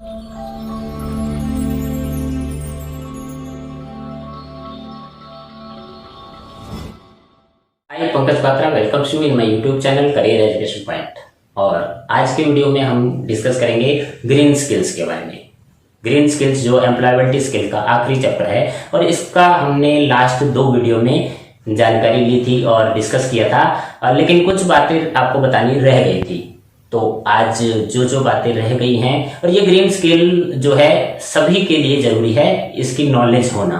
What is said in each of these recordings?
Hi, Pankaj Patra welcome you in my YouTube channel career education point. और आज के video में हम डिस्कस करेंगे ग्रीन स्किल्स के बारे में। ग्रीन स्किल्स जो एम्प्लॉयबिलिटी स्किल का आखिरी चैप्टर है और इसका हमने लास्ट 2 वीडियो में जानकारी ली थी और डिस्कस किया था, लेकिन कुछ बातें आपको बतानी रह गई थी। तो आज जो बातें रह गई हैं, और ये ग्रीन स्किल जो है सभी के लिए जरूरी है, इसकी नॉलेज होना।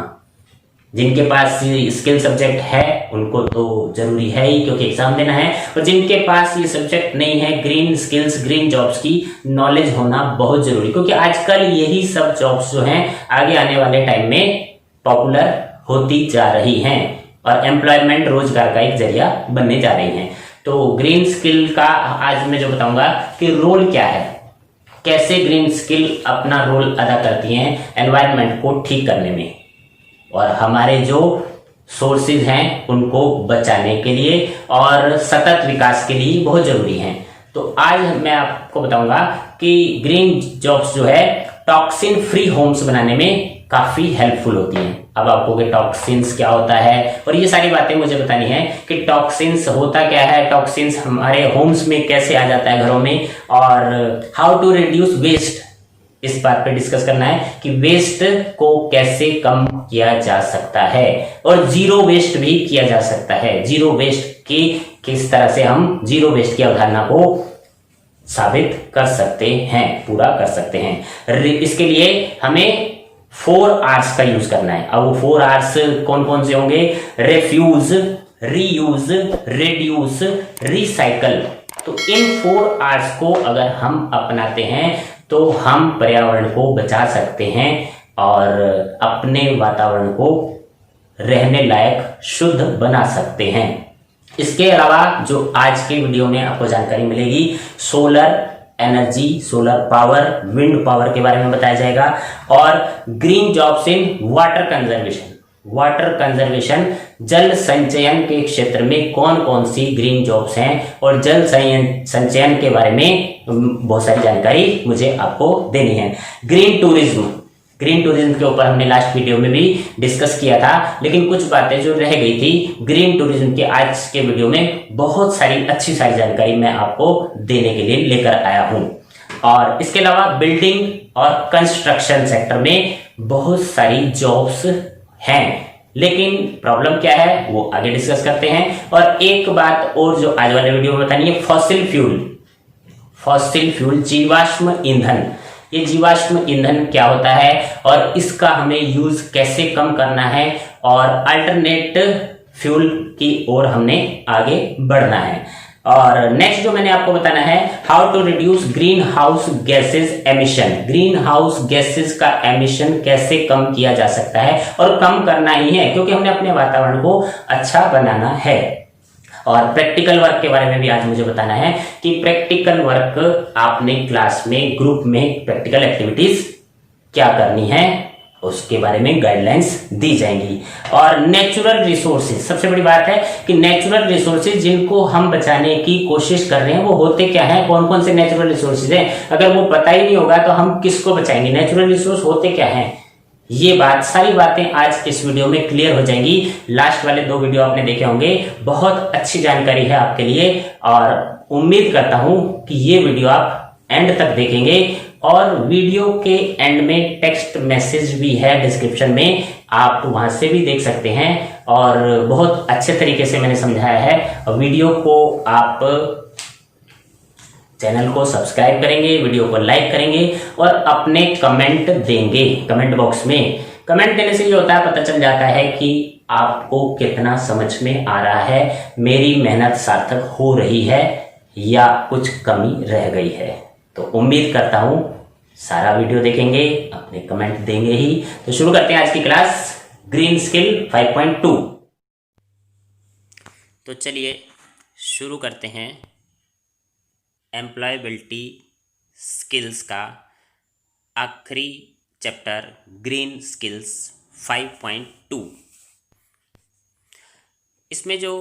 जिनके पास स्किल सब्जेक्ट है उनको तो जरूरी है ही, क्योंकि एग्जाम देना है। और जिनके पास ये सब्जेक्ट नहीं है, ग्रीन स्किल्स ग्रीन जॉब्स की नॉलेज होना बहुत जरूरी, क्योंकि आजकल यही सब जॉब्स जो हैं आगे आने वाले टाइम में पॉपुलर होती जा रही हैं और एम्प्लॉयमेंट रोजगार का एक जरिया बनने जा रही हैं। तो ग्रीन स्किल का आज मैं जो बताऊंगा कि रोल क्या है, कैसे ग्रीन स्किल अपना रोल अदा करती हैं एनवायरनमेंट को ठीक करने में और हमारे जो सोर्सेज हैं उनको बचाने के लिए और सतत विकास के लिए बहुत जरूरी हैं। तो आज मैं आपको बताऊंगा कि ग्रीन जॉब्स जो है टॉक्सिन फ्री होम्स बनाने में काफी हेल्पफुल होती हैं। अब आपको कि टॉक्सिन्स क्या होता है और ये सारी बातें मुझे बतानी है कि टॉक्सिन्स होता क्या है, टॉक्सिन्स हमारे होम्स में कैसे आ जाता है घरों में, और हाउ टू रिड्यूस वेस्ट, इस बात पे डिस्कस करना है कि वेस्ट को कैसे कम किया जा सकता है और जीरो वेस्ट भी किया जा सकता है। जीरो वेस्ट की किस तरह से हम जीरो वेस्ट की अवधारणा को साबित कर सकते हैं, पूरा कर सकते हैं। इसके लिए हमें 4 R's का यूज करना है। अब वो 4 R's कौन कौन से होंगे? Refuge, reuse, reduce, recycle. तो इन 4 R's को अगर हम अपनाते हैं तो हम पर्यावरण को बचा सकते हैं और अपने वातावरण को रहने लायक शुद्ध बना सकते हैं। इसके अलावा जो आज के वीडियो में आपको जानकारी मिलेगी, solar energy, solar power, wind power के बारे में बताया जाएगा और green jobs in water conservation. Water conservation, जल संचयन के क्षेत्र में कौन कौन सी ग्रीन जॉब्स हैं और जल संचयन के बारे में बहुत सारी जानकारी मुझे आपको देनी है। ग्रीन टूरिज्म, ग्रीन टूरिज्म के ऊपर हमने लास्ट वीडियो में भी डिस्कस किया था, लेकिन कुछ बातें जो रह गई थी ग्रीन टूरिज्म के आज के वीडियो में बहुत सारी अच्छी सारी जानकारी मैं आपको देने के लिए लेकर आया हूं। और इसके अलावा बिल्डिंग और कंस्ट्रक्शन सेक्टर में बहुत सारी जॉब्स हैं, लेकिन प्रॉब्लम क्या है वो आगे डिस्कस करते हैं। और एक बात और जो आज वाले वीडियो में बतानी है, फॉसिल फ्यूल, जीवाश्म ईंधन। ये जीवाश्म ईंधन क्या होता है और इसका हमें यूज कैसे कम करना है और अल्टरनेट फ्यूल की ओर हमने आगे बढ़ना है। और नेक्स्ट जो मैंने आपको बताना है, how to reduce green house gases emission. Green house gases का एमिशन कैसे कम किया जा सकता है, और कम करना ही है क्योंकि हमने अपने वातावरण को अच्छा बनाना है। और प्रैक्टिकल वर्क के बारे में भी आज मुझे बताना है कि प्रैक्टिकल वर्क आपने क्लास में ग्रुप में प्रैक्टिकल एक्टिविटीज क्या करनी है उसके बारे में गाइडलाइंस दी जाएंगी। और नेचुरल रिसोर्सेज, सबसे बड़ी बात है कि नेचुरल रिसोर्सेज जिनको हम बचाने की कोशिश कर रहे हैं वो होते क्या हैं, कौन कौन से नेचुरल रिसोर्सेज हैं। अगर वो पता ही नहीं होगा तो हम किसको बचाएंगे, नेचुरल रिसोर्स होते क्या हैं, ये बात सारी बातें आज इस वीडियो में क्लियर हो जाएंगी। लास्ट वाले 2 वीडियो आपने देखे होंगे, बहुत अच्छी जानकारी है आपके लिए और उम्मीद करता हूं कि ये वीडियो आप एंड तक देखेंगे। और वीडियो के एंड में टेक्स्ट मैसेज भी है डिस्क्रिप्शन में, आप वहां से भी देख सकते हैं और बहुत अच्छे तरीके से मैंने समझाया है। और वीडियो को आप चैनल को सब्सक्राइब करेंगे, वीडियो को लाइक करेंगे और अपने कमेंट देंगे। कमेंट बॉक्स में कमेंट देने से ये होता है, पता चल जाता है कि आपको कितना समझ में आ रहा है, मेरी मेहनत सार्थक हो रही है या कुछ कमी रह गई है। तो उम्मीद करता हूं सारा वीडियो देखेंगे, अपने कमेंट देंगे ही। तो शुरू करते हैं आज की क्लास, ग्रीन स्किल 5.2। तो चलिए शुरू करते हैं एम्प्लॉयबिलिटी स्किल्स का आखिरी चैप्टर, ग्रीन स्किल्स 5.2। इसमें जो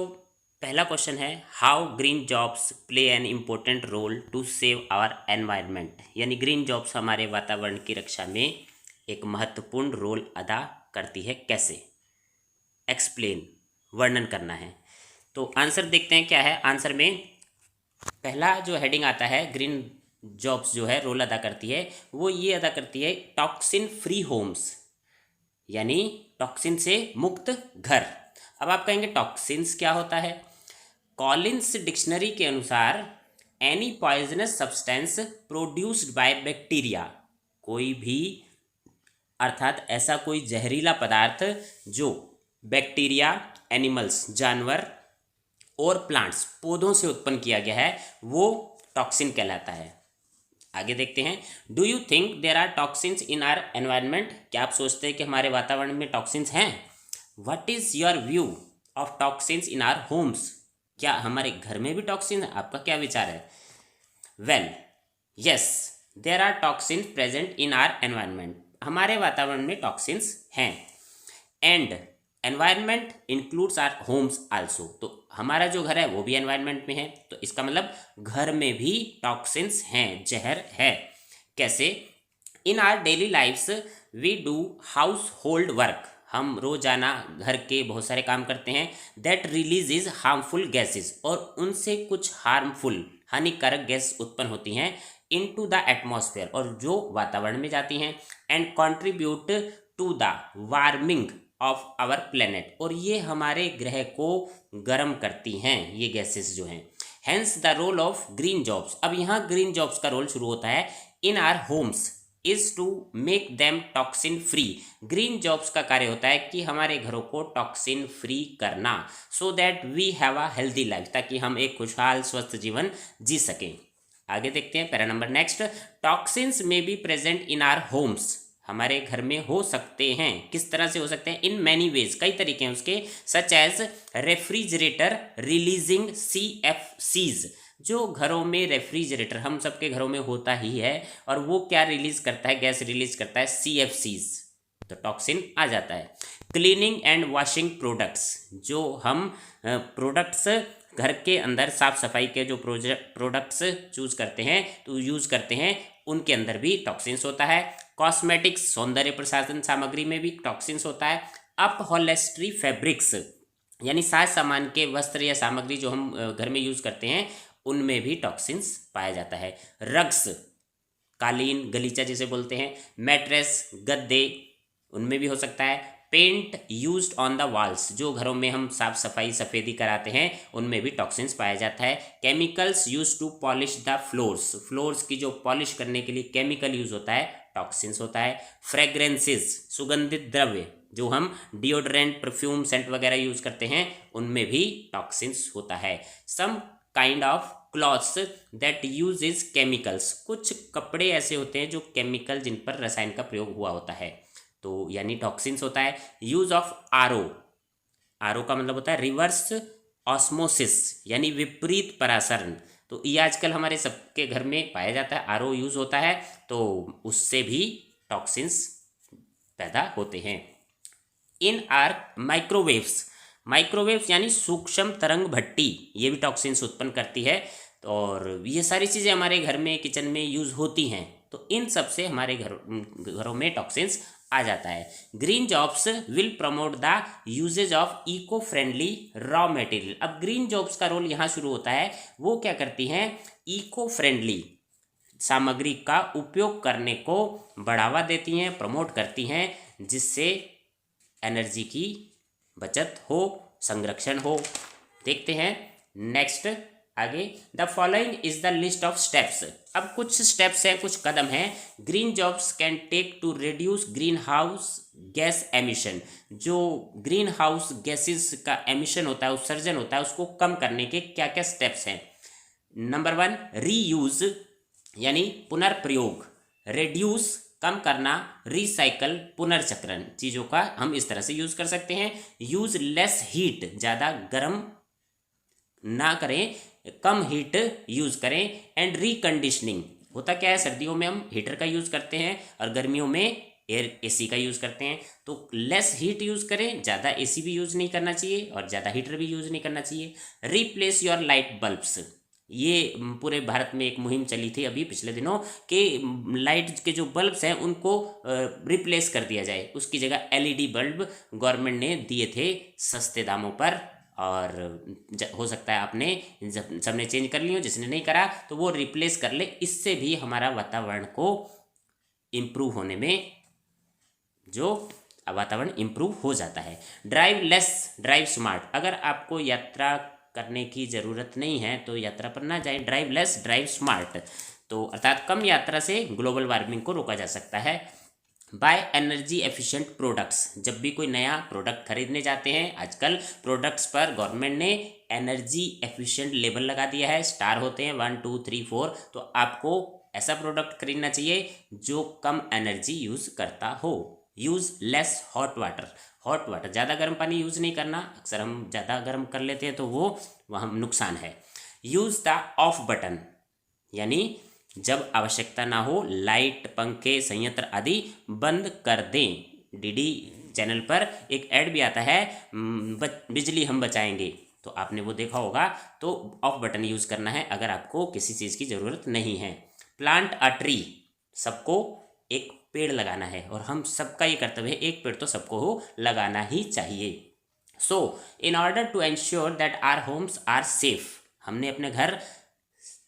पहला क्वेश्चन है how green jobs play an important role to save our environment, यानी ग्रीन जॉब्स हमारे वातावरण की रक्षा में एक महत्वपूर्ण रोल अदा करती है, कैसे? एक्सप्लेन, वर्णन करना है। तो आंसर देखते हैं क्या है। आंसर में पहला जो हेडिंग आता है, ग्रीन जॉब्स जो है रोल अदा करती है, वो ये अदा करती है टॉक्सिन फ्री होम्स, यानी टॉक्सिन से मुक्त घर। अब आप कहेंगे टॉक्सिन्स क्या होता है? कॉलिंस डिक्शनरी के अनुसार any poisonous substance produced by bacteria, कोई भी अर्थात ऐसा कोई जहरीला पदार्थ जो बैक्टीरिया, एनिमल्स जानवर और प्लांट्स पौधों से उत्पन्न किया गया है, वो टॉक्सिन कहलाता है। आगे देखते हैं, do you think there are toxins in our environment, क्या आप सोचते हैं कि हमारे वातावरण में टॉक्सिन्स हैं? What is your view of toxins in our homes, क्या हमारे घर में भी टॉक्सिन है? आपका क्या विचार है? Well yes, there are toxin present in our environment, हमारे वातावरण में टॉक्सिन्स हैं। And environment includes our homes also, तो हमारा जो घर है वो भी एनवायरनमेंट में है, तो इसका मतलब घर में भी टॉक्सिन्स हैं, जहर है। कैसे? In our daily lifes we do house hold work, हम रोजाना घर के बहुत सारे काम करते हैं। That release is harmful gases, और उनसे कुछ हार्मफुल हानिकारक गैस उत्पन्न होती हैं इनटू द एटमॉस्फेयर, और जो वातावरण में जाती हैं। And contribute to the warming of our planet, और ये हमारे ग्रह को गर्म करती हैं, ये गैसेस जो हैं। Hence the role of green jobs, अब यहाँ ग्रीन जॉब्स का रोल शुरू होता है in our homes is to make them toxin free, green jobs का कार्य होता है कि हमारे घरों को टॉक्सिन फ्री करना, so that we have a healthy life, ताकि हम एक खुशहाल स्वस्थ जीवन जी सकें। आगे देखते हैं पैरा नंबर नेक्स्ट, टॉक्सिन्स में be present in our homes, हमारे घर में हो सकते हैं, किस तरह से हो सकते हैं? इन मैनी वेज, कई तरीके हैं उसके, such as refrigerator releasing CFCs, जो घरों में रेफ्रिजरेटर हम सबके घरों में होता ही है, और वो क्या रिलीज करता है? गैस रिलीज करता है CFCs, तो टॉक्सिन आ जाता है। क्लीनिंग एंड वॉशिंग प्रोडक्ट्स, जो हम प्रोडक्ट्स घर के अंदर साफ सफाई के जो प्रोडक्ट्स चूज करते हैं तो यूज करते हैं, उनके अंदर भी टॉक्सिन्स होता है। कॉस्मेटिक्स, सौंदर्य प्रसाधन सामग्री में भी टॉक्सिन्स होता है। अपहोल्स्ट्री फैब्रिक्स, यानी साज सामान के वस्त्र या सामग्री जो हम घर में यूज करते हैं, उनमें भी टॉक्सिन्स पाया जाता है। रग्स, कालीन, गलीचा जिसे बोलते हैं, मैट्रेस, गद्दे, उनमें भी हो सकता है। Paint used on the walls, जो घरों में हम साफ सफाई सफ़ेदी कराते हैं, उनमें भी टॉक्सिन्स पाया जाता है। Chemicals used to polish the floors, floors की जो पॉलिश करने के लिए केमिकल यूज होता है, टॉक्सिन्स होता है। फ्रेग्रेंसेस, सुगंधित द्रव्य, जो हम डिओड्रेंट, परफ्यूम, सेंट वगैरह यूज करते हैं, उनमें भी टॉक्सिन्स होता है। Some kind of clothes that use is chemicals, कुछ कपड़े ऐसे होते हैं जो केमिकल, जिन पर रसायन का प्रयोग हुआ होता है, तो यानी टॉक्सिन्स होता है। यूज ऑफ आरओ, आरओ का मतलब होता है रिवर्स ऑस्मोसिस, यानी विपरीत परासरण, तो ये आजकल हमारे सबके घर में पाया जाता है, आरओ यूज होता है, तो उससे भी टॉक्सिन्स पैदा होते हैं। इन आर माइक्रोवेव्स, माइक्रोवेव्स यानी सूक्ष्म तरंग भट्टी, ये भी टॉक्सिन्स उत्पन्न करती है, और ये सारी चीज़ें हमारे घर में किचन में यूज होती हैं, तो इन सब से हमारे घरों में टॉक्सिन्स आ जाता है। Green jobs will promote the usages of eco friendly raw material, अब ग्रीन जॉब्स का रोल यहाँ शुरू होता है, वो क्या करती हैं? इको फ्रेंडली सामग्री का उपयोग करने को बढ़ावा देती हैं, प्रमोट करती हैं, जिससे एनर्जी की बचत हो, संरक्षण हो। देखते हैं नेक्स्ट आगे, the following is the list of steps, अब कुछ स्टेप्स हैं, कुछ कदम हैं green jobs can take to reduce green house gas emission, जो ग्रीन हाउस गैसेस का एमिशन होता है, उत्सर्जन होता है, उसको कम करने के क्या क्या स्टेप्स हैं। नंबर 1, रीयूज यानी पुनर्प्रयोग, रेड्यूस कम करना, रिसाइकल पुनर्चक्रण, चीज़ों का हम इस तरह से यूज कर सकते हैं। यूज लेस हीट, ज़्यादा गर्म ना करें, कम हीट यूज करें। एंड रिकंडीशनिंग, होता क्या है, सर्दियों में हम हीटर का यूज करते हैं और गर्मियों में एयर एसी का यूज़ करते हैं, तो लेस हीट यूज़ करें, ज़्यादा एसी भी यूज़ नहीं करना चाहिए और ज़्यादा हीटर भी यूज़ नहीं करना चाहिए। रिप्लेस योर लाइट बल्ब्स, ये पूरे भारत में एक मुहिम चली थी अभी पिछले दिनों कि लाइट के जो बल्ब्स हैं उनको रिप्लेस कर दिया जाए, उसकी जगह एलईडी बल्ब गवर्नमेंट ने दिए थे सस्ते दामों पर। और हो सकता है आपने सबने चेंज कर लियो, जिसने नहीं करा तो वो रिप्लेस कर ले, इससे भी हमारा वातावरण को इम्प्रूव होने में जो वातावरण इम्प्रूव हो जाता है। ड्राइव लेस ड्राइव स्मार्ट, अगर आपको यात्रा करने की ज़रूरत नहीं है तो यात्रा पर ना जाए। ड्राइव लेस ड्राइव स्मार्ट, तो अर्थात कम यात्रा से ग्लोबल वार्मिंग को रोका जा सकता है। बाय एनर्जी एफिशिएंट प्रोडक्ट्स, जब भी कोई नया प्रोडक्ट खरीदने जाते हैं आजकल प्रोडक्ट्स पर गवर्नमेंट ने एनर्जी एफिशिएंट लेबल लगा दिया है, स्टार होते हैं 1 2 3 4, तो आपको ऐसा प्रोडक्ट खरीदना चाहिए जो कम एनर्जी यूज़ करता हो। Use less hot water, hot water ज़्यादा गर्म पानी यूज़ नहीं करना, अक्सर हम ज़्यादा गर्म कर लेते हैं तो वो वहाँ नुकसान है। यूज़ द ऑफ बटन, यानी जब आवश्यकता ना हो लाइट पंखे संयंत्र आदि बंद कर दें। डीडी चैनल पर एक ऐड भी आता है, बिजली हम बचाएंगे, तो आपने वो देखा होगा। तो ऑफ बटन यूज़ करना है अगर आपको किसी चीज़ की ज़रूरत नहीं है। प्लांट अ ट्री, सबको एक पेड़ लगाना है और हम सबका ये कर्तव्य है, एक पेड़ तो सबको लगाना ही चाहिए। So in order to ensure that our homes are safe, हमने अपने घर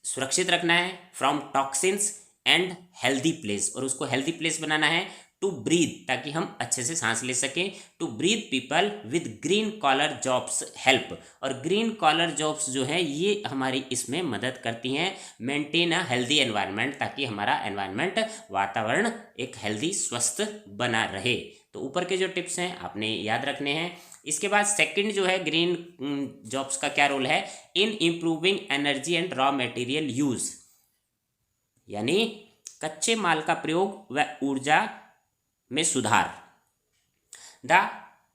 सुरक्षित रखना है from toxins and healthy place, और उसको हेल्दी प्लेस बनाना है। टू ब्रीथ, ताकि हम अच्छे से सांस ले सकें। To breathe people with green collar jobs help, और ग्रीन कॉलर जॉब्स जो है ये हमारी इसमें मदद करती हैं। मेंटेन अ हेल्दी एनवायरनमेंट, ताकि हमारा एनवायरनमेंट वातावरण एक हेल्दी स्वस्थ बना रहे। तो ऊपर के जो टिप्स हैं आपने याद रखने हैं। इसके बाद सेकंड जो है ग्रीन जॉब्स का क्या रोल है, in improving energy and raw material use, यानी कच्चे माल का प्रयोग व ऊर्जा में सुधार। The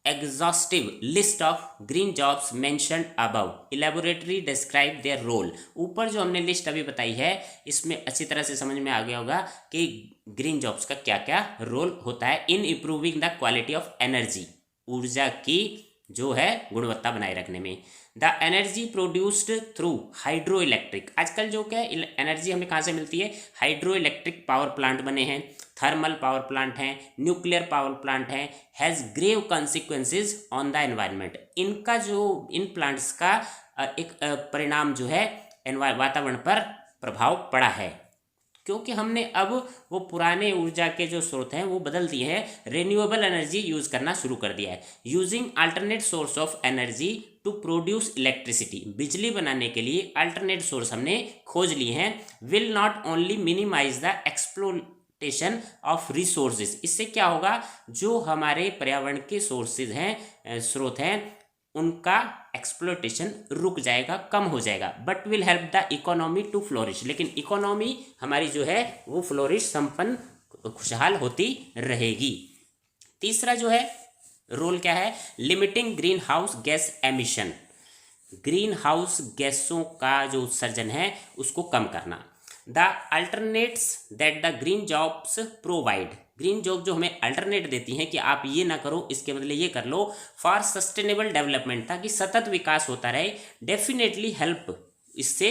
exhaustive list of green jobs mentioned above elaborately describe their role, ऊपर जो हमने लिस्ट अभी बताई है इसमें अच्छी तरह से समझ में आ गया होगा कि ग्रीन जॉब्स का क्या क्या रोल होता है in improving the quality of energy, ऊर्जा की जो है गुणवत्ता बनाए रखने में। The energy produced through hydro electric, आजकल जो क्या एनर्जी हमें कहाँ से मिलती है, हाइड्रो इलेक्ट्रिक पावर प्लांट बने हैं, थर्मल पावर प्लांट हैं, न्यूक्लियर पावर प्लांट हैं, has grave consequences on the environment, इनका जो इन प्लांट्स का एक परिणाम जो है वातावरण पर प्रभाव पड़ा है, क्योंकि हमने अब वो पुराने ऊर्जा के जो स्रोत हैं वो बदल दिए हैं, रिन्यूएबल एनर्जी यूज़ करना शुरू कर दिया है। Using alternate source of energy to produce electricity, बिजली बनाने के लिए अल्टरनेट सोर्स हमने खोज लिए हैं। Will not only minimize the exploitation of resources, इससे क्या होगा, जो हमारे पर्यावरण के सोर्सेज हैं, स्रोत हैं, उनका एक्सप्लोटेशन रुक जाएगा, कम हो जाएगा। But will help the economy to flourish, लेकिन इकोनॉमी हमारी जो है वो फ्लोरिश, संपन्न, खुशहाल होती रहेगी। तीसरा जो है रोल क्या है, limiting green house gas emission, green house गैसों का जो उत्सर्जन है उसको कम करना। The alternates that the green jobs provide, green job जो हमें अल्टरनेट देती हैं कि आप ये ना करो इसके बदले ये कर लो, फॉर सस्टेनेबल डेवलपमेंट, ताकि सतत विकास होता रहे। डेफिनेटली हेल्प, इससे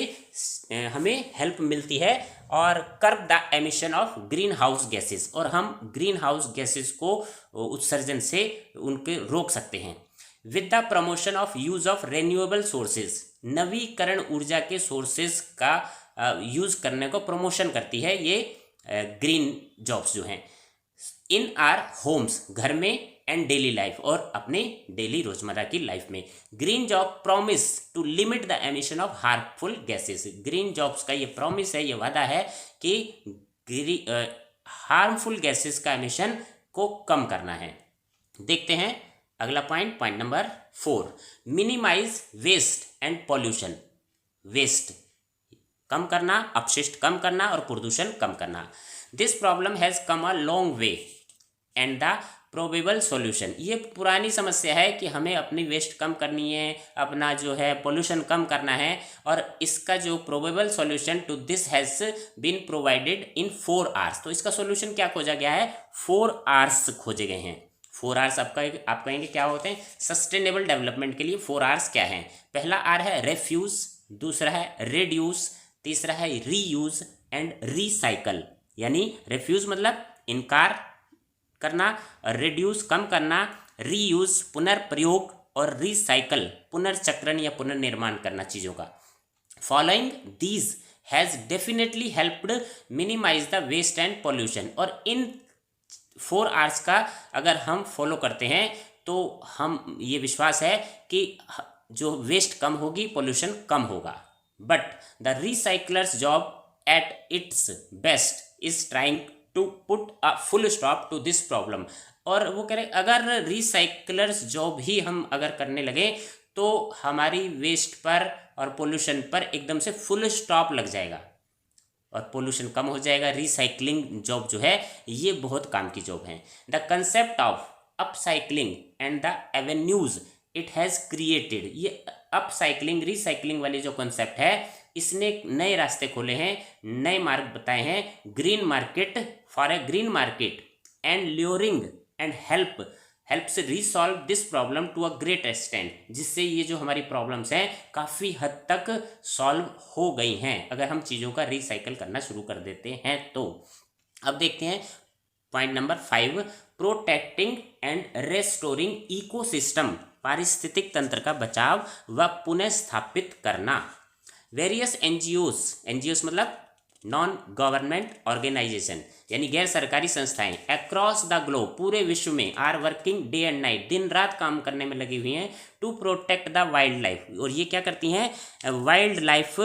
हमें हेल्प मिलती है। और कर्ब the emission of green house gases, और हम ग्रीन हाउस गैसेस को उत्सर्जन से उनके रोक सकते हैं। With the promotion of use of renewable sources, नवीकरण ऊर्जा के सोर्सेज का यूज़ करने को प्रमोशन करती है ये ग्रीन जॉब्स जो हैं। इन आर होम्स, घर में, एंड डेली लाइफ, और अपने डेली रोजमर्रा की लाइफ में। Green job promise to limit the emission of harmful gases, green jobs का ये प्रॉमिस है, ये वादा है कि हार्मफुल गैसेस का एमिशन को कम करना है। देखते हैं अगला point, point number 4, minimise waste and pollution. Waste कम करना, अपशिष्ट कम करना और प्रदूषण कम करना। This problem has come a long way and the probable solution, ये पुरानी समस्या है कि हमें अपनी वेस्ट कम करनी है, अपना जो है पोल्यूशन कम करना है, और इसका जो probable solution to this has been provided in 4 hours. तो इसका सॉल्यूशन क्या खोजा गया है, 4 आवर्स खोजे गए हैं। 4 आवर्स आप कहेंगे क्या होते हैं, सस्टेनेबल डेवलपमेंट के लिए 4 आवर्स क्या हैं। पहला आर है रेफ्यूज, दूसरा है रेड्यूस, तीसरा है रीयूज एंड रिसाइकल। यानी रेफ्यूज मतलब इनकार करना, रिड्यूस कम करना, रीयूज पुनर्प्रयोग, और रिसाइकल पुनर्चक्रण या पुनर्निर्माण करना चीज़ों का। Following these has definitely helped minimize the waste and pollution. और इन 4 आवर्स का अगर हम फॉलो करते हैं तो हम ये विश्वास है कि जो वेस्ट कम होगी, पॉल्यूशन कम होगा। But the recyclers job at its best is trying to put a full stop to this problem. और वो कह रहे अगर रिसाइकलर्स जॉब ही हम अगर करने लगे तो हमारी वेस्ट पर और पोल्यूशन पर एकदम से फुल स्टॉप लग जाएगा और पोल्यूशन कम हो जाएगा। रिसाइकलिंग जॉब जो है ये बहुत काम की जॉब है। The concept of upcycling and the avenues it has created, ये अपसाइकलिंग रिसाइकलिंग वाली जो कंसेप्ट है इसने नए रास्ते खोले हैं, नए मार्ग बताए हैं। Green market for a green market and luring and helps resolve this problem to a great extent, जिससे ये जो हमारी प्रॉब्लम्स हैं काफ़ी हद तक सॉल्व हो गई हैं अगर हम चीज़ों का रिसाइकल करना शुरू कर देते हैं तो। अब देखते हैं point number 5, protecting and restoring ecosystem, पारिस्थितिक तंत्र का बचाव व पुनः स्थापित करना। वेरियस एनजीओस मतलब नॉन गवर्नमेंट ऑर्गेनाइजेशन यानी गैर सरकारी संस्थाएं अक्रॉस द ग्लोब, पूरे विश्व में, are working day and night, दिन रात काम करने में लगी हुई हैं to protect the wildlife. और ये क्या करती हैं, वाइल्ड लाइफ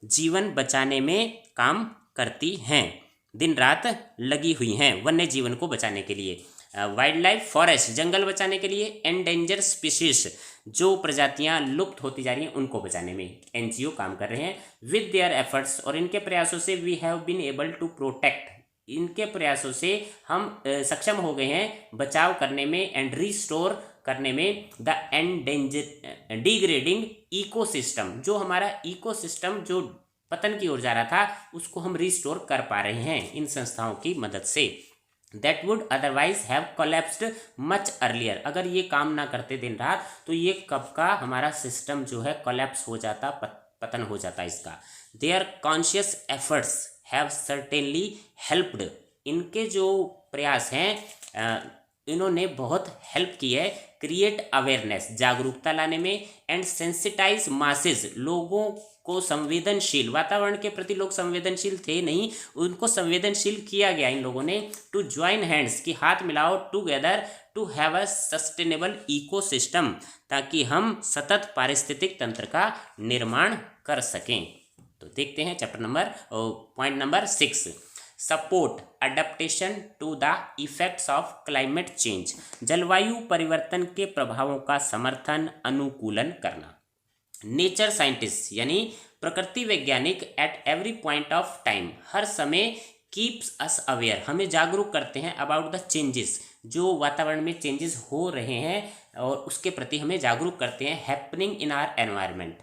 जीवन बचाने में काम करती हैं, दिन रात लगी हुई हैं वन्य जीवन को बचाने के लिए। वाइल्ड लाइफ फॉरेस्ट जंगल बचाने के लिए, एंडेंजर स्पीशीज जो प्रजातियां लुप्त होती जा रही हैं उनको बचाने में एनजीओ काम कर रहे हैं। विद देयर एफर्ट्स, और इनके प्रयासों से, we have been able to protect, इनके प्रयासों से हम सक्षम हो गए हैं बचाव करने में एंड रिस्टोर करने में द एंडेंजर डिग्रेडिंग इकोसिस्टम, जो हमारा इकोसिस्टम जो पतन की ओर जा रहा था उसको हम रिस्टोर कर पा रहे हैं इन संस्थाओं की मदद से। That would otherwise have collapsed much earlier, अगर ये काम ना करते दिन रात तो ये कब का हमारा सिस्टम जो है कोलैप्स हो जाता, पतन हो जाता इसका। Their conscious efforts have certainly helped, इनके जो प्रयास हैं इन्होंने बहुत हेल्प की है क्रिएट अवेयरनेस, जागरूकता लाने में, एंड सेंसिटाइज मासेज, लोगों को संवेदनशील, वातावरण के प्रति लोग संवेदनशील थे नहीं, उनको संवेदनशील किया गया इन लोगों ने। टू ज्वाइन हैंड्स, की हाथ मिलाओ, together to have a sustainable ecosystem, ताकि हम सतत पारिस्थितिक तंत्र का निर्माण कर सकें। तो देखते हैं chapter number point number 6, support adaptation to the effects of climate change, जलवायु परिवर्तन के प्रभावों का समर्थन, अनुकूलन करना। नेचर साइंटिस्ट यानी प्रकृति वैज्ञानिक at every point of time, हर समय कीप्स अस अवेयर, हमें जागरूक करते हैं अबाउट द चेंजेस, जो वातावरण में चेंजेस हो रहे हैं और उसके प्रति हमें जागरूक करते हैं। Happening in our environment,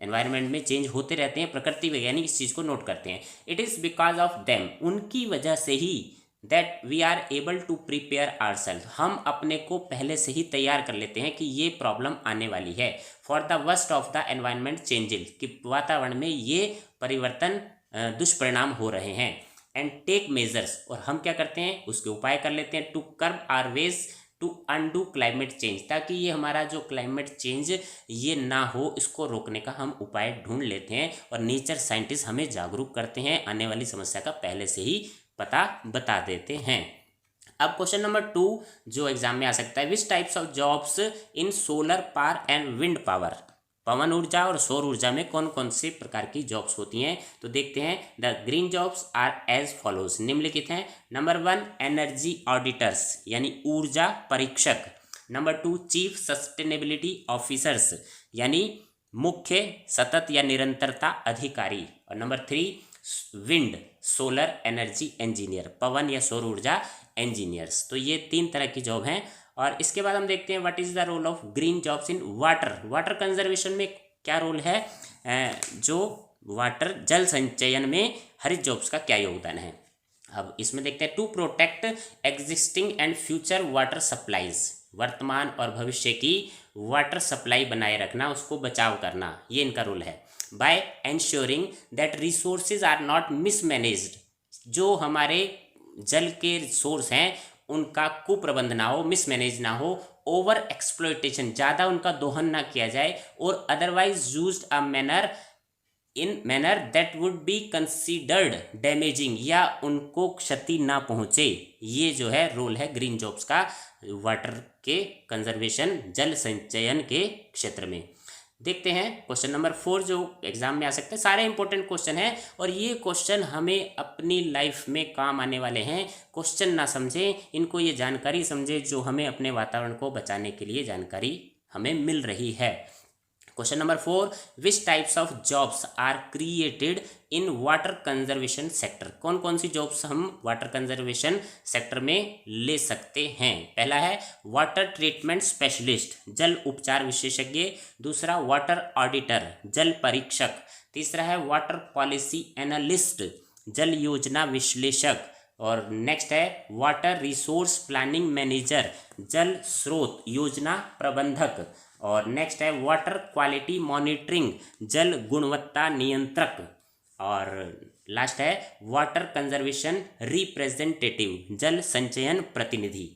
environment में चेंज होते रहते हैं, प्रकृति वैज्ञानिक इस चीज़ को नोट करते हैं। It is because of them, उनकी वजह से ही, that we are able to prepare ourself, हम अपने को पहले से ही तैयार कर लेते हैं कि ये प्रॉब्लम आने वाली है। For the worst of the environment changes, कि वातावरण में ये परिवर्तन दुष्परिणाम हो रहे हैं। एंड टेक मेजर्स, और हम क्या करते हैं उसके उपाय कर लेते हैं। To curb our ways to undo climate change, ताकि ये हमारा जो क्लाइमेट चेंज ये ना हो, इसको रोकने का हम उपाय ढूंढ लेते हैं। और नेचर साइंटिस्ट हमें जागरूक करते हैं, आने वाली समस्या का पहले से ही पता बता देते हैं। अब क्वेश्चन नंबर 2 जो एग्जाम में आ सकता है, which types of jobs in solar power and wind power, पवन ऊर्जा और सौर ऊर्जा में कौन कौन से प्रकार की जॉब्स होती हैं। तो देखते हैं, the green jobs are as follows, निम्नलिखित हैं। नंबर 1 एनर्जी ऑडिटर्स यानी ऊर्जा परीक्षक। नंबर 2 चीफ सस्टेनेबिलिटी ऑफिसर्स यानी मुख्य सतत या निरंतरता अधिकारी। और number 3 wind solar energy engineer, पवन या सौर ऊर्जा इंजीनियर्स। तो ये 3 तरह की जॉब हैं। और इसके बाद हम देखते हैं what is the role of green jobs in water. Water conservation में क्या रोल है, जो वाटर जल संचयन में हरित जॉब्स का क्या योगदान है। अब इसमें देखते हैं to protect existing and future water supplies, वर्तमान और भविष्य की वाटर सप्लाई बनाए रखना, उसको बचाव करना, ये इनका रोल है। By ensuring that resources are not mismanaged, जो हमारे जल के सोर्स हैं उनका कुप्रबंध ना हो, मिसमैनेज ना हो, ओवर एक्सप्लॉयटेशन, ज़्यादा उनका दोहन ना किया जाए, और otherwise used a manner in manner that would be considered damaging, या उनको क्षति ना पहुँचे। ये जो है रोल है ग्रीन जॉब्स का वाटर के कंजर्वेशन, जल संचयन के क्षेत्र में। देखते हैं क्वेश्चन नंबर 4 जो एग्जाम में आ सकते हैं। सारे इंपॉर्टेंट क्वेश्चन हैं और ये क्वेश्चन हमें अपनी लाइफ में काम आने वाले हैं। क्वेश्चन ना समझें, इनको ये जानकारी समझें जो हमें अपने वातावरण को बचाने के लिए जानकारी हमें मिल रही है। Question number 4, which types of jobs are created in water conservation sector. कौन कौन सी जॉब्स हम वाटर कंजर्वेशन सेक्टर में ले सकते हैं। पहला है वाटर ट्रीटमेंट स्पेशलिस्ट, जल उपचार विशेषज्ञ। दूसरा वाटर ऑडिटर, जल परीक्षक। तीसरा है वाटर पॉलिसी एनालिस्ट, जल योजना विश्लेषक। और नेक्स्ट है वाटर रिसोर्स प्लानिंग मैनेजर, जल स्रोत योजना प्रबंधक। और नेक्स्ट है वाटर क्वालिटी मॉनिटरिंग, जल गुणवत्ता नियंत्रक। और लास्ट है वाटर कंजर्वेशन रिप्रेजेंटेटिव, जल संचयन प्रतिनिधि।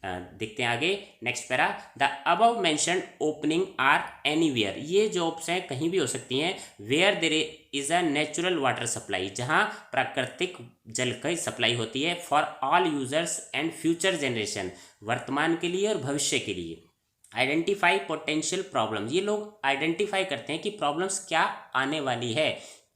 देखते हैं आगे next para. The above mentioned opening are anywhere, ये जॉब्स हैं कहीं भी हो सकती हैं। Where there is a natural water supply, जहां प्राकृतिक जल की सप्लाई होती है। For all users and future generation, वर्तमान के लिए और भविष्य के लिए। आइडेंटिफाई पोटेंशियल प्रॉब्लम, ये लोग आइडेंटिफाई करते हैं कि प्रॉब्लम्स क्या आने वाली है।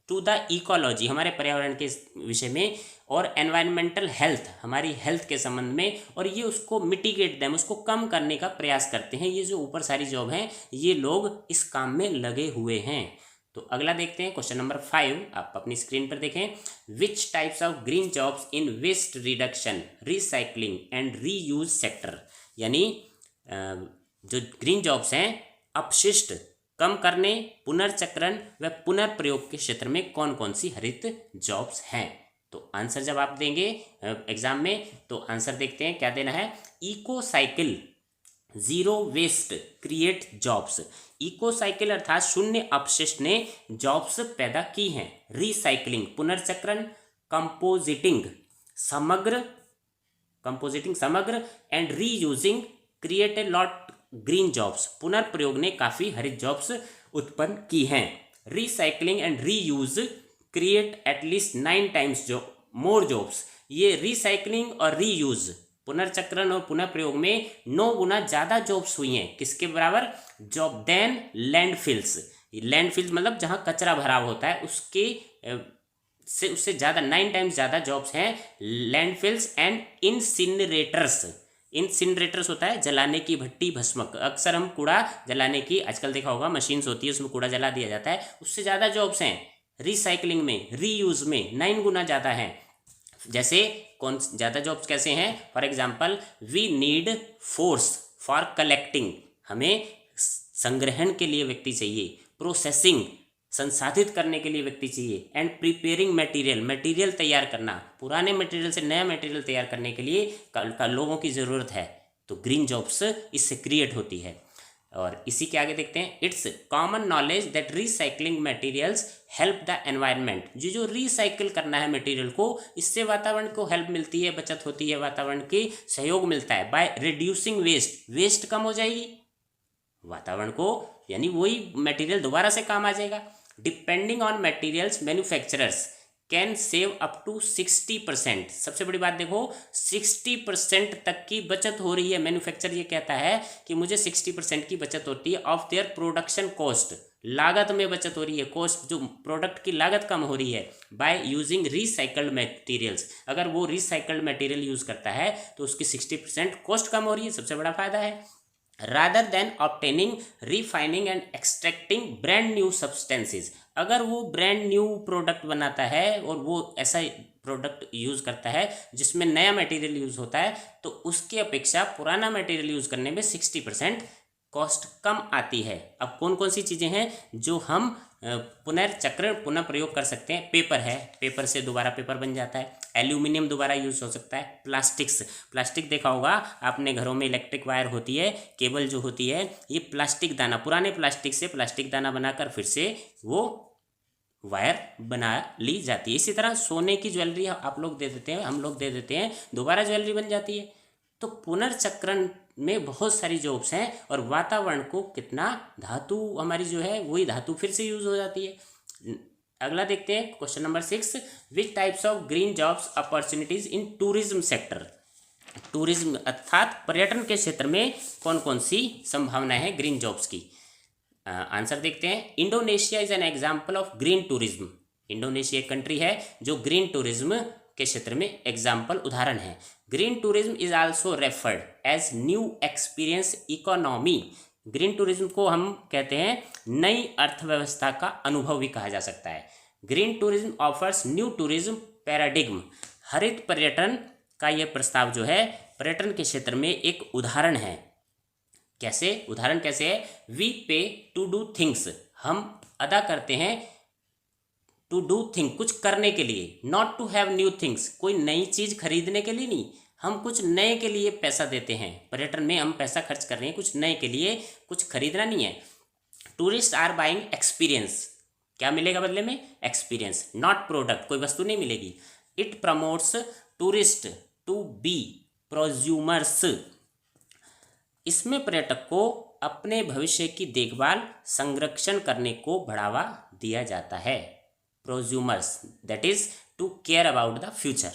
टू द इकोलॉजी, हमारे पर्यावरण के विषय में। और एनवायरमेंटल हेल्थ, हमारी हेल्थ के संबंध में। और ये उसको मिटिगेट देम, उसको कम करने का प्रयास करते हैं। ये जो ऊपर सारी जॉब हैं ये लोग इस काम में लगे हुए हैं। तो अगला देखते हैं क्वेश्चन नंबर 5, आप अपनी स्क्रीन पर देखें। Which types of green jobs in waste reduction, recycling and reuse sector, यानी जो ग्रीन जॉब्स हैं अपशिष्ट कम करने, पुनर्चक्रण व पुनर्प्रयोग के क्षेत्र में कौन कौन सी हरित जॉब्स हैं। तो आंसर जब आप देंगे एग्जाम में तो आंसर देखते हैं क्या देना है। Eco cycle, zero waste create jobs. Eco cycle अर्थात शून्य अपशिष्ट ने जॉब्स पैदा की हैं। रिसाइकलिंग पुनर्चक्रण, कंपोजिटिंग समग्र and reusing create a lot green jobs, पुनर्प्रयोग ने काफ़ी हरित जॉब्स उत्पन्न की हैं। Recycling and reuse create at least 9 times more jobs. ये रिसाइकलिंग और रीयूज, पुनर्चक्रण और पुनः प्रयोग में 9 गुना ज़्यादा जॉब्स हुई हैं। किसके बराबर? Job then landfills. लैंडफिल्स मतलब जहाँ कचरा भराव होता है उससे ज़्यादा 9 टाइम्स ज़्यादा जॉब्स हैं लैंडफिल्स एंड इंसिनरेटर्स। इंसिनरेटर्स होता है जलाने की भट्टी, भस्मक। अक्सर हम कूड़ा जलाने की आजकल देखा होगा मशीन्स होती है, उसमें कूड़ा जला दिया जाता है, उससे ज़्यादा जॉब्स हैं। रिसाइकलिंग में, रीयूज में 9 गुना ज़्यादा हैं। जैसे कौन ज़्यादा जॉब्स कैसे हैं? For example we need force for collecting, हमें संग्रहण के लिए व्यक्ति चाहिए। प्रोसेसिंग, संसाधित करने के लिए व्यक्ति चाहिए। एंड प्रिपेयरिंग मटेरियल तैयार करना, पुराने मटेरियल से नया मटेरियल तैयार करने के लिए लोगों की ज़रूरत है। तो ग्रीन जॉब्स इससे क्रिएट होती है। और इसी के आगे देखते हैं। It's common knowledge that recycling materials help the environment, जो रिसाइकिल करना है मटेरियल को, इससे वातावरण को हेल्प मिलती है, बचत होती है, वातावरण की सहयोग मिलता है। बाय रिड्यूसिंग वेस्ट कम हो जाएगी वातावरण को, यानी वही मटेरियल दोबारा से काम आ जाएगा। Depending on materials manufacturers can save up to 60%। सबसे बड़ी बात देखो, 60% तक की बचत हो रही है। मैन्युफैक्चर ये कहता है कि मुझे 60% की बचत होती है ऑफ देयर प्रोडक्शन कॉस्ट, लागत में बचत हो रही है। कॉस्ट, जो प्रोडक्ट की लागत कम हो रही है बाय यूजिंग रिसाइकल्ड मटेरियल्स। अगर वो रिसाइकल्ड मटेरियल यूज़ करता है तो उसकी 60% कॉस्ट कम हो रही है, सबसे बड़ा फायदा है। Rather than obtaining, refining and extracting brand new substances. अगर वो ब्रांड न्यू प्रोडक्ट बनाता है और वो ऐसा प्रोडक्ट यूज़ करता है जिसमें नया मटेरियल यूज़ होता है, तो उसकी अपेक्षा पुराना मटेरियल यूज़ करने में 60% कॉस्ट कम आती है। अब कौन कौन सी चीज़ें हैं जो हम पुनर्चक्रण पुनः प्रयोग कर सकते हैं? पेपर है, पेपर से दोबारा पेपर बन जाता है। एल्यूमिनियम दोबारा यूज़ हो सकता है। प्लास्टिक देखा होगा आपने, घरों में इलेक्ट्रिक वायर होती है, केबल जो होती है, ये प्लास्टिक दाना, पुराने प्लास्टिक से प्लास्टिक दाना बनाकर फिर से वो वायर बना ली जाती है। इसी तरह सोने की ज्वेलरी आप लोग दे देते हैं, हम लोग दे देते हैं, दोबारा ज्वेलरी बन जाती है। तो पुनर्चक्रण में बहुत सारी जॉब्स हैं और वातावरण को कितना, धातु हमारी जो है वही धातु फिर से यूज हो जाती है। अगला देखते हैं question number 6, which types of green jobs opportunities in tourism sector. Tourism अर्थात पर्यटन के क्षेत्र में कौन कौन सी संभावनाएं हैं ग्रीन जॉब्स की? आंसर देखते हैं। Indonesia is an example of green tourism. Indonesia एक कंट्री है जो ग्रीन टूरिज्म के क्षेत्र में एग्जाम्पल उदाहरण है। Green tourism is also referred as new experience economy. Green tourism को हम कहते हैं नई अर्थव्यवस्था का अनुभव भी कहा जा सकता है। Green tourism offers new tourism paradigm. हरित पर्यटन का यह प्रस्ताव जो है पर्यटन के क्षेत्र में एक उदाहरण है। कैसे? उदाहरण कैसे है? वी पे टू डू थिंग्स, हम अदा करते हैं टू डू थिंग, कुछ करने के लिए। Not to have new things, कोई नई चीज खरीदने के लिए नहीं, हम कुछ नए के लिए पैसा देते हैं। पर्यटन में हम पैसा खर्च कर रहे हैं कुछ नए के लिए, कुछ खरीदना नहीं है। टूरिस्ट आर बाइंग एक्सपीरियंस, क्या मिलेगा बदले में? एक्सपीरियंस, नॉट प्रोडक्ट, कोई वस्तु नहीं मिलेगी। It promotes tourist to be prosumers, इसमें पर्यटक को अपने भविष्य की देखभाल संरक्षण करने को बढ़ावा दिया जाता है। Prosumers, that is to care about the future.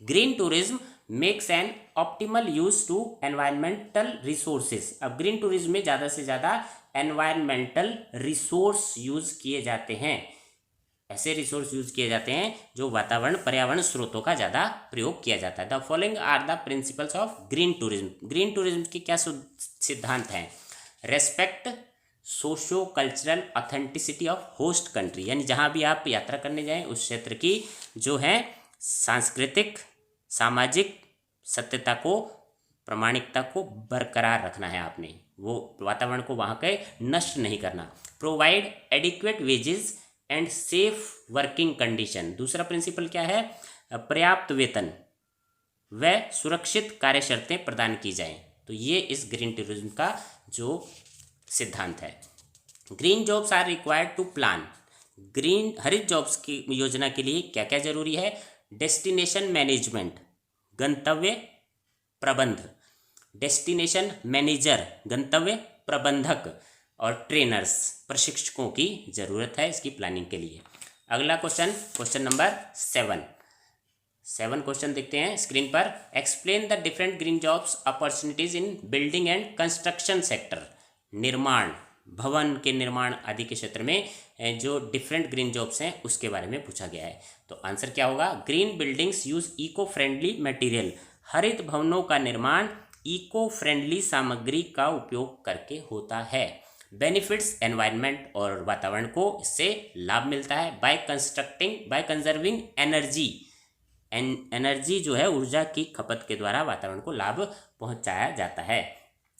Green tourism makes an optimal use to environmental resources. अब ग्रीन टूरिज्म में ज़्यादा से ज़्यादा एनवायरमेंटल रिसोर्स यूज किए जाते हैं, ऐसे रिसोर्स यूज किए जाते हैं जो वातावरण पर्यावरण स्रोतों का ज़्यादा प्रयोग किया जाता है। The following are the principles of green tourism. Green tourism के क्या सिद्धांत हैं? Respect socio cultural authenticity of host country, यानी जहाँ भी आप यात्रा करने जाएं उस क्षेत्र की जो है सांस्कृतिक सामाजिक सत्यता को, प्रामाणिकता को बरकरार रखना है आपने, वो वातावरण को वहाँ के नष्ट नहीं करना। Provide adequate wages and safe working condition. दूसरा प्रिंसिपल क्या है? पर्याप्त वेतन व सुरक्षित कार्य शर्तें प्रदान की जाएं। तो ये इस ग्रीन टूरिज्म का जो सिद्धांत है। Green jobs are required to plan. Green हरित जॉब्स की योजना के लिए क्या क्या जरूरी है? डेस्टिनेशन मैनेजमेंट, गंतव्य प्रबंध, डेस्टिनेशन मैनेजर, गंतव्य प्रबंधक, और ट्रेनर्स, प्रशिक्षकों की जरूरत है इसकी प्लानिंग के लिए। अगला क्वेश्चन नंबर 7 क्वेश्चन देखते हैं स्क्रीन पर। Explain the different green jobs opportunities in building and construction sector. निर्माण, भवन के निर्माण आदि के क्षेत्र में जो डिफरेंट ग्रीन जॉब्स हैं उसके बारे में पूछा गया है। तो आंसर क्या होगा? Green buildings use eco friendly material. हरित भवनों का निर्माण इको फ्रेंडली सामग्री का उपयोग करके होता है। बेनिफिट्स एनवायरनमेंट, और वातावरण को इससे लाभ मिलता है। बाय कंजर्विंग एनर्जी, एनर्जी जो है ऊर्जा की खपत के द्वारा वातावरण को लाभ पहुंचाया जाता है।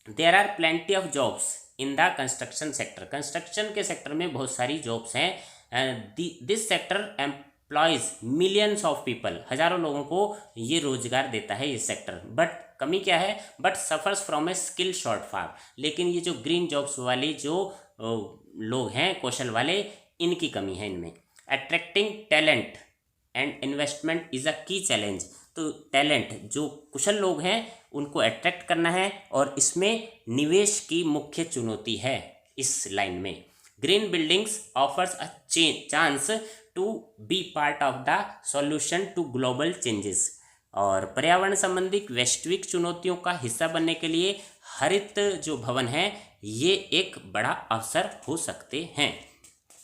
There are plenty of jobs in the construction sector. Construction के सेक्टर में बहुत सारी जॉब्स हैं। This sector employs millions of people, हजारों लोगों को ये रोजगार देता है ये सेक्टर। बट कमी क्या है? But suffers from a skill shortfall. लेकिन ये जो ग्रीन जॉब्स वाली जो लोग हैं कौशल वाले, इनकी कमी है इनमें। Attracting talent and investment is a की चैलेंज। तो टैलेंट, जो कुशल लोग हैं उनको अट्रैक्ट करना है और इसमें निवेश की मुख्य चुनौती है इस लाइन में। Green buildings offers a chance to be part of the solution to global changes. और पर्यावरण संबंधी वैश्विक चुनौतियों का हिस्सा बनने के लिए हरित जो भवन है ये एक बड़ा अवसर हो सकते हैं।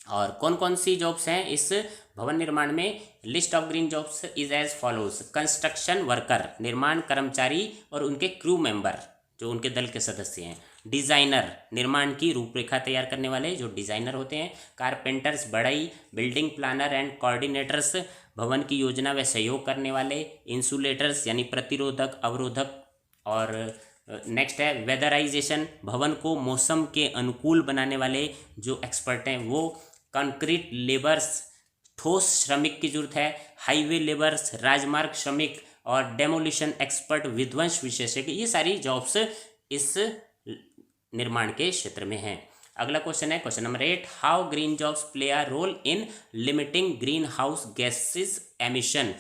और कौन कौन सी जॉब्स हैं इस भवन निर्माण में? List of green jobs is as follows. Construction worker, निर्माण कर्मचारी और उनके क्रू मेंबर जो उनके दल के सदस्य हैं। डिज़ाइनर, निर्माण की रूपरेखा तैयार करने वाले जो डिज़ाइनर होते हैं। कारपेंटर्स, बढ़ई, बिल्डिंग प्लानर एंड कोऑर्डिनेटर्स, भवन की योजना व सहयोग करने वाले। इंसुलेटर्स यानी प्रतिरोधक, अवरोधक। और नेक्स्ट है वेदराइजेशन, भवन को मौसम के अनुकूल बनाने वाले जो एक्सपर्ट हैं वो। कंक्रीट लेबर्स, ठोस श्रमिक की जरूरत है। हाईवे लेबर्स, राजमार्ग श्रमिक। और डेमोलिशन एक्सपर्ट, विध्वंस विशेषज्ञ। ये सारी जॉब्स इस निर्माण के क्षेत्र में हैं। अगला क्वेश्चन है question number 8, how green jobs play a role in limiting green house gases emission.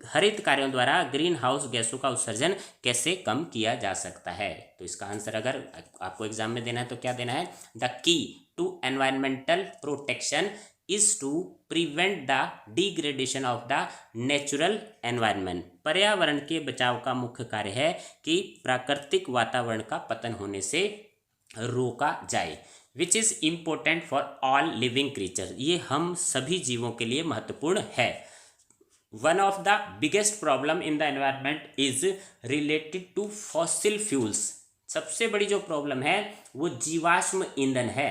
हरित कार्यों द्वारा ग्रीन हाउस गैसों का उत्सर्जन कैसे कम किया जा सकता है। तो इसका आंसर अगर आपको एग्जाम में देना है तो क्या देना है, the key to environmental protection is to prevent the degradation of the natural environment. पर्यावरण के बचाव का मुख्य कार्य है कि प्राकृतिक वातावरण का पतन होने से रोका जाए। Which is important for all living creature, ये हम सभी जीवों के लिए महत्वपूर्ण है। One of the biggest problem in the environment is related to fossil fuels. सबसे बड़ी जो प्रॉब्लम है वो जीवाश्म ईंधन है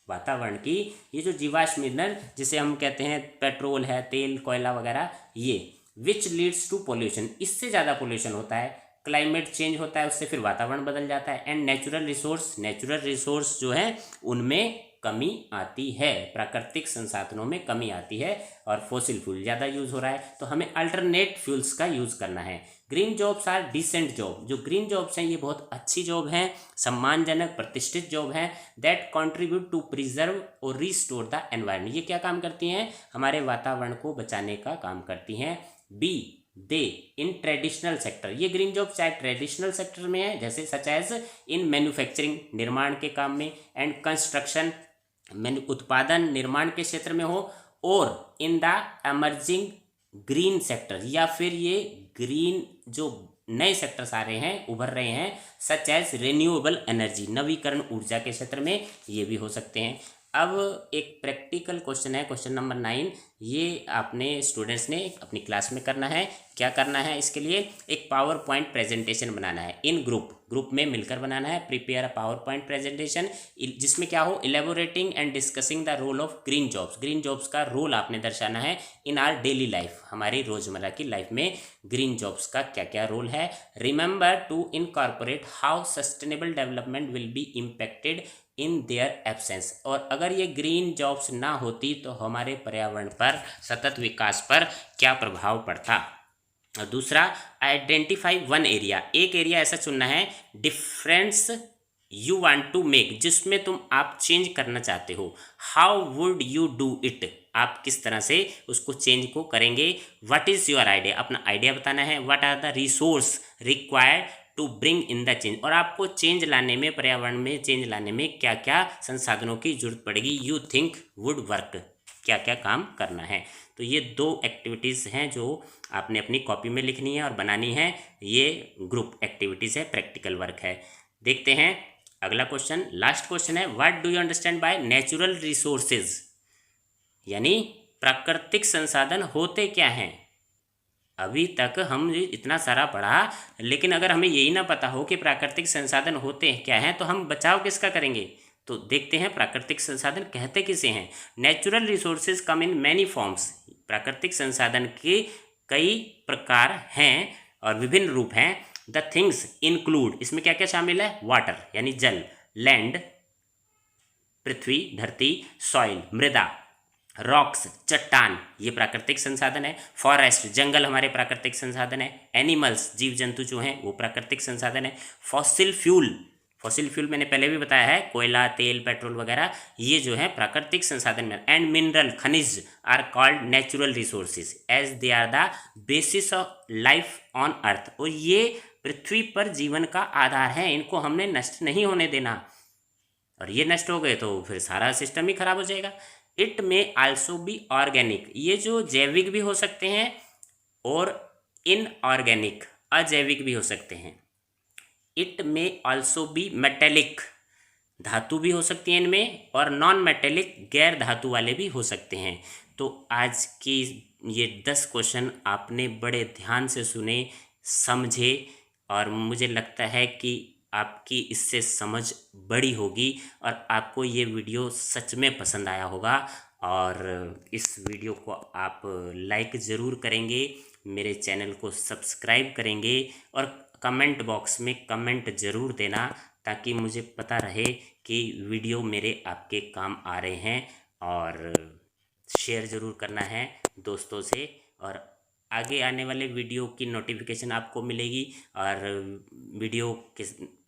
वातावरण की। ये जो जीवाश्म ईंधन जिसे हम कहते हैं पेट्रोल है, तेल, कोयला वगैरह, ये विच लीड्स टू पोल्यूशन, इससे ज़्यादा पोल्यूशन होता है। क्लाइमेट चेंज होता है, उससे फिर वातावरण बदल जाता है। एंड नेचुरल रिसोर्स जो है उनमें कमी आती है, प्राकृतिक संसाधनों में कमी आती है और फॉसिल फ्यूल ज़्यादा यूज़ हो रहा है, तो हमें अल्टरनेट फ्यूल्स का यूज़ करना है। Green jobs are decent job, जो ग्रीन जॉब्स हैं ये बहुत अच्छी जॉब हैं, सम्मानजनक प्रतिष्ठित जॉब हैं। दैट कंट्रीब्यूट टू प्रिजर्व और रिस्टोर द एनवायरनमेंट, ये क्या काम करती हैं, हमारे वातावरण को बचाने का काम करती हैं। Be they in traditional sector, ये ग्रीन जॉब चाहे ट्रेडिशनल सेक्टर में है जैसे सच एज इन मैन्युफैक्चरिंग, निर्माण के काम में, एंड कंस्ट्रक्शन, उत्पादन निर्माण के क्षेत्र में हो, और in the emerging green sector, या फिर ये ग्रीन जो नए सेक्टर्स आ रहे हैं, उभर रहे हैं, सच एज रिन्यूएबल एनर्जी, नवीकरण ऊर्जा के क्षेत्र में ये भी हो सकते हैं। अब एक प्रैक्टिकल क्वेश्चन है क्वेश्चन नंबर 9, ये आपने स्टूडेंट्स ने अपनी क्लास में करना है। क्या करना है, इसके लिए एक पावर पॉइंट प्रेजेंटेशन बनाना है इन ग्रुप में मिलकर बनाना है। Prepare a PowerPoint presentation जिसमें क्या हो, elaborating and discussing the role of green jobs का रोल आपने दर्शाना है इन आवर डेली लाइफ, हमारी रोजमर्रा की लाइफ में ग्रीन जॉब्स का क्या क्या रोल है। Remember to incorporate how sustainable development will be impacted in their absence, और अगर ये ग्रीन जॉब्स ना होती तो हमारे पर्यावरण पर, सतत विकास पर क्या प्रभाव पड़ता। और दूसरा, आइडेंटिफाई वन एरिया, एक एरिया ऐसा चुनना है difference you want to make, जिसमें आप चेंज करना चाहते हो। How would you do it, आप किस तरह से उसको चेंज को करेंगे। व्हाट इज़ योर आइडिया, अपना आइडिया बताना है। What are the resource required to bring in the change, और आपको चेंज लाने में, पर्यावरण में चेंज लाने में क्या क्या संसाधनों की जरूरत पड़ेगी। यू थिंक वुड वर्क, क्या क्या काम करना है। तो ये 2 एक्टिविटीज़ हैं जो आपने अपनी कॉपी में लिखनी है और बनानी है। ये ग्रुप एक्टिविटीज़ है, प्रैक्टिकल वर्क है। देखते हैं अगला क्वेश्चन, लास्ट क्वेश्चन है, what do you understand by natural resources, यानी प्राकृतिक संसाधन होते क्या हैं। अभी तक हम इतना सारा पढ़ा, लेकिन अगर हमें यही ना पता हो कि प्राकृतिक संसाधन होते क्या हैं तो हम बचाव किसका करेंगे। तो देखते हैं प्राकृतिक संसाधन कहते किसे हैं। Natural resources come in many forms, प्राकृतिक संसाधन के कई प्रकार हैं और विभिन्न रूप हैं। द थिंग्स इंक्लूड, इसमें क्या क्या शामिल है, वाटर यानी जल, लैंड पृथ्वी धरती, सॉइल मृदा, रॉक्स चट्टान ये प्राकृतिक संसाधन है, फॉरेस्ट जंगल हमारे प्राकृतिक संसाधन है, एनिमल्स जीव जंतु जो हैं वो प्राकृतिक संसाधन है, फॉसिल फ्यूल मैंने पहले भी बताया है, कोयला तेल पेट्रोल वगैरह ये जो है प्राकृतिक संसाधन में, एंड मिनरल खनिज are called natural resources as they are the basis of life on earth, और ये पृथ्वी पर जीवन का आधार है, इनको हमने नष्ट नहीं होने देना, और ये नष्ट हो गए तो फिर सारा सिस्टम ही खराब हो जाएगा। इट में आल्सो बी ऑर्गेनिक, ये जो जैविक भी हो सकते हैं और इनऑर्गेनिक अजैविक भी हो सकते हैं। इट में आल्सो बी मेटेलिक, धातु भी हो सकती हैं इनमें, और नॉन मेटेलिक गैर धातु वाले भी हो सकते हैं। तो आज की ये 10 क्वेश्चन आपने बड़े ध्यान से सुने समझे, और मुझे लगता है कि आपकी इससे समझ बड़ी होगी और आपको ये वीडियो सच में पसंद आया होगा। और इस वीडियो को आप लाइक ज़रूर करेंगे, मेरे चैनल को सब्सक्राइब करेंगे और कमेंट बॉक्स में कमेंट ज़रूर देना, ताकि मुझे पता रहे कि वीडियो मेरे आपके काम आ रहे हैं। और शेयर ज़रूर करना है दोस्तों से, और आगे आने वाले वीडियो की नोटिफिकेशन आपको मिलेगी। और वीडियो के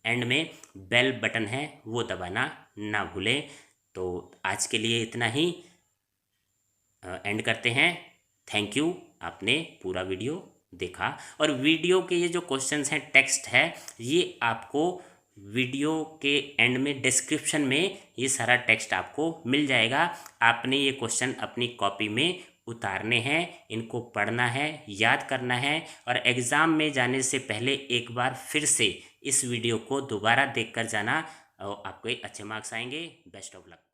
एंड में बेल बटन है वो दबाना ना भूलें। तो आज के लिए इतना ही एंड करते हैं। थैंक यू, आपने पूरा वीडियो देखा। और वीडियो के ये जो क्वेश्चंस हैं, टेक्स्ट है, ये आपको वीडियो के एंड में डिस्क्रिप्शन में ये सारा टेक्स्ट आपको मिल जाएगा। आपने ये क्वेश्चन अपनी कॉपी में उतारने हैं, इनको पढ़ना है, याद करना है, और एग्ज़ाम में जाने से पहले एक बार फिर से इस वीडियो को दोबारा देख कर जाना, आपको अच्छे मार्क्स आएंगे। Best of luck.